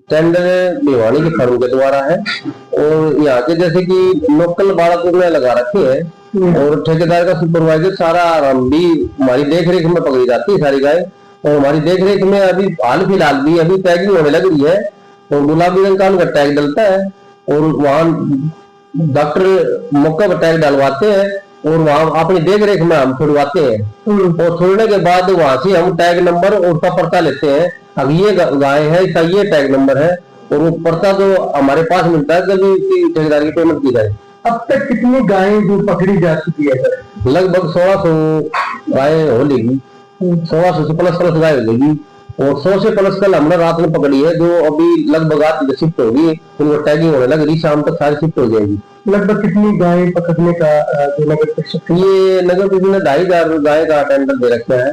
Tender Bhiwani के firm के द्वारा है और यहाँ के जैसे कि लोकल बालक ने लगा रखे हैं और ठेकेदार का सुपरवाइजर सारा भी हमारी देख रेख में पकड़ी जाती है सारी गाय। और हमारी देख रेख में अभी हाल फिलहाल भी अभी टैगिंग होने लग रही है और गुलाबी रंग का उनका टैग डलता है और वहाँ डॉक्टर मौका पर टैग डलवाते हैं और वहाँ अपनी देख रेख में हम छुड़वाते हैं और छोड़ने के बाद वहां से हम टैग नंबर और उसका पर्चा लेते हैं। अब ये गाय है, इसका ये टैग नंबर है और वो पर्चा जो हमारे पास मिलता है जब इसकी ठेकेदारी की पेमेंट की जाए। अब तक कितनी गायें जो पकड़ी जा चुकी है सर? लगभग 1600 गाय हो लेगी, 1600 से प्लस गाय हो लेगी और 100 से प्लस कल हमने रात में पकड़ी है जो अभी लगभग आज शिफ्ट होगी, उनको टैगिंग होने लग रही, शाम तक सारी शिफ्ट हो जाएगी। लगभग कितनी गायें पकड़ने का जो नगर परिषद, ये नगर परिषद ने 2500 गाय का टेंडर दे रखा है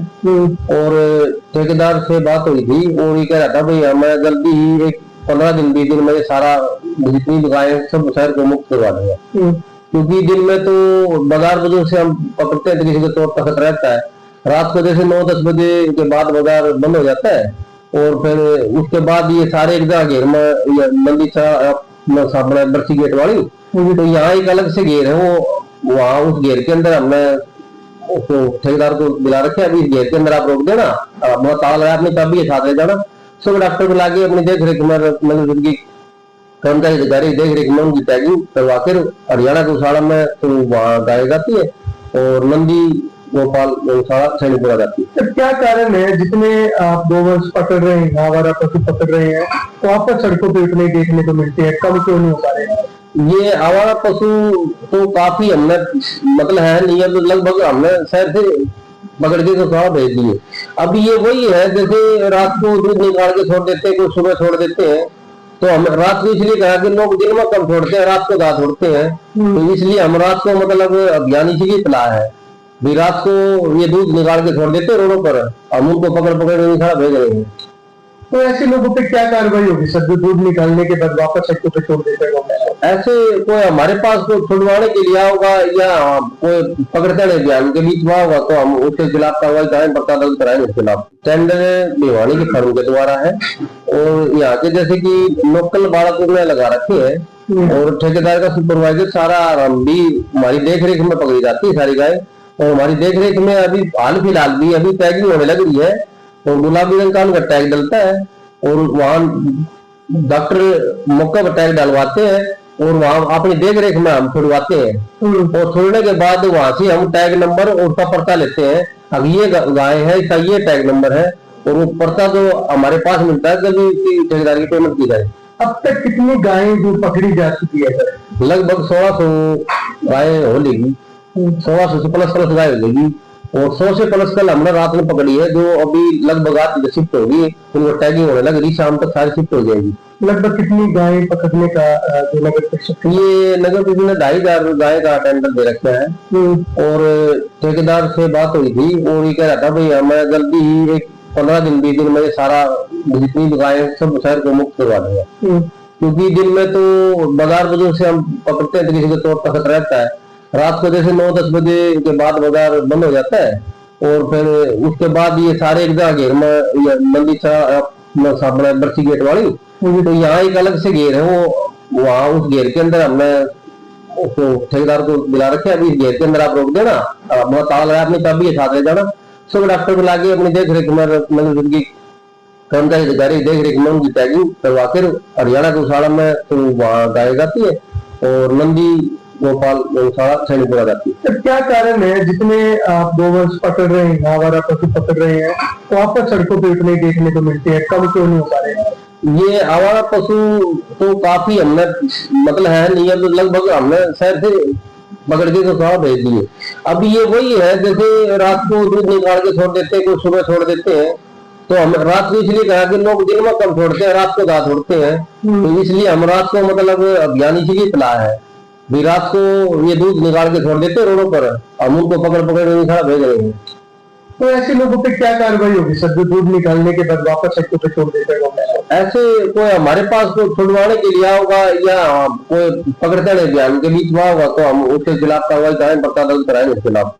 और ठेकेदार से बात हुई थी और ये कह रहा था भाई हमें जल्दी ही एक 15 दिन 20 दिन में ये सारा जितनी गाय सब शहर को मुक्त करवा देंगे क्योंकि दिन में तो बाजार वजह से हम पकड़ते हैं तो किसी को तौर तक रहता है, रात को जैसे 9-10 बजे के बाद बाजार बंद हो जाता है और फिर उसके बाद ये सारे एक जगह घेर में मंडी सामने बरसी गेट वाली तो यहाँ एक अलग से घेर है वो वहाँ उस घेर के अंदर हमने उसको ठेकेदार को दिला रखे अभी इस घेर के अंदर आप रोक देना, बहुत ताला लगा अपनी चाबी साथ ले जाना, सब डॉक्टर को लाके अपनी देख रेख में उनकी कर्मचारी अधिकारी देख रेख में उनकी टैगिंग करवा कर हरियाणा गौशाला में तो वहाँ गाय जाती है और नंदी गोपाल गौशाला सैनिकपुरा जाती है। तो क्या कारण है जितने आप गोवंश पकड़ रहे हैं, आवारा पशु पकड़ रहे हैं तो आपको सड़कों पे इतने देखने को मिलते हैं, कम क्यों नहीं हो पा रहे हैं? ये आवारा पशु तो काफी हमने मतलब है नहीं है तो लगभग हमने शहर से पकड़ के तो भेज दिए। अभी ये वही है जैसे रात को दूध निकाल के छोड़ देते हैं, कुछ सुबह छोड़ देते हैं तो हम रात को इसलिए कहा कि लोग दिन में कम छोड़ते हैं, रात को ज्यादा छोड़ते हैं तो इसलिए हम रात को मतलब अभियान इसीलिए चला है भी रात को ये दूध निकाल के छोड़ देते रोडों पर, हम उनको पकड़ पकड़ भेज रहे हैं। तो ऐसे लोगों पे क्या कार्रवाई होगी सर जो दूध निकालने के बाद वापस सड़कों पे छोड़ देते हैं? ऐसे कोई हमारे पास को छुड़वाने के लिए होगा या कोई पकड़ते नहीं अभियान के बीच में होगा तो हम उसके खिलाफ कार्रवाई करें, पता दर्ज कराएंगे उसके खिलाफ। टेंडर भिवानी के फर्म के द्वारा है और यहाँ के जैसे कि लोकल बालक ने लगा रखे हैं और ठेकेदार का सुपरवाइजर सारा भी हमारी देख रेख में पकड़ी जाती है सारी गाय और हमारी देख रेख में अभी हाल फिलहाल भी अभी टैगिंग होने लग रही है और गुलाबी रंग का उनका टैग डलता है और वहाँ डॉक्टर मौका पर टैग डलवाते हैं और वहाँ अपनी देख रेख में हम छुड़वाते हैं और छोड़ने के बाद वहां से हम टैग नंबर और उसका पर्चा लेते हैं। अब ये गाय है, इसका ये टैग नंबर है और वो पर्चा जो हमारे पास मिलता है जब इसकी ठेकेदारी की पेमेंट की जाए। अब तक कितनी गायें जो पकड़ी जा चुकी है सर? लगभग 1600 गाय हो लेगी, 1600 से प्लस गाय हो लेगी और 100 से प्लस कल हमने रात में पकड़ी है जो अभी लगभग आज शिफ्ट होगी, उनको टैगिंग होने लग रही, शाम तक सारी शिफ्ट हो जाएगी। लगभग कितनी गायें पकड़ने का जो नगर परिषद, ये नगर परिषद ने 2500 गाय का टेंडर दे रखा है और ठेकेदार से बात हुई थी और ये कह रहा था भाई हमें जल्दी ही एक 15 दिन 20 दिन में ये सारा जितनी गाय सब शहर को मुक्त करवा देंगे क्योंकि दिन में तो बाजार वजह से हम पकड़ते हैं तो किसी को तौर तक रहता है, रात को जैसे 9-10 बजे के बाद बाजार बंद हो जाता है और फिर उसके बाद ये सारे एक जगह घेर में मंडी सामने बरसी गेट वाली तो यहाँ एक अलग से घेर है वो वहाँ उस घेर के अंदर हमने उसको ठेकेदार को दिला रखे अभी इस घेर के अंदर आप रोक देना, बहुत ताला लगा अपनी चाबी साथ ले जाना, सब डॉक्टर को लाके अपनी देख रेख में उनकी कर्मचारी अधिकारी देख रेख में उनकी टैगिंग करवा कर हरियाणा गौशाला में तो वहाँ गाय जाती है और नंदी गोपाल गौशाला सैनिकपुरा जाती है। तो क्या कारण है जितने आप गोवंश पकड़ रहे हैं, आवारा पशु पकड़ रहे हैं तो आपको सड़कों पे इतने देखने को मिलते हैं, कम क्यों नहीं हो पा रहे हैं? ये आवारा पशु तो काफी हमने मतलब है नहीं है तो लगभग हमने शहर से पकड़ के तो भेज दिए। अभी ये वही है जैसे रात को दूध निकाल के छोड़ देते हैं, कुछ सुबह छोड़ देते हैं तो हम रात को इसलिए कहा कि लोग दिन में कम छोड़ते हैं, रात को ज्यादा छोड़ते हैं तो इसलिए हम रात को मतलब अभियान इसीलिए चला है भी रात को ये दूध निकाल के छोड़ देते हैं रोडों पर, हम उनको पकड़ पकड़ भेज रहे हैं। तो ऐसे लोगों पे क्या कार्रवाई होगी सर जो दूध निकालने के बाद वापस सड़कों पे छोड़ देते हैं? ऐसे कोई हमारे पास को छुड़वाने के लिए होगा या कोई पकड़ते नहीं अभियान के बीच में होगा तो हम उसके खिलाफ कार्रवाई करें, पता दर्ज कराएंगे उसके खिलाफ।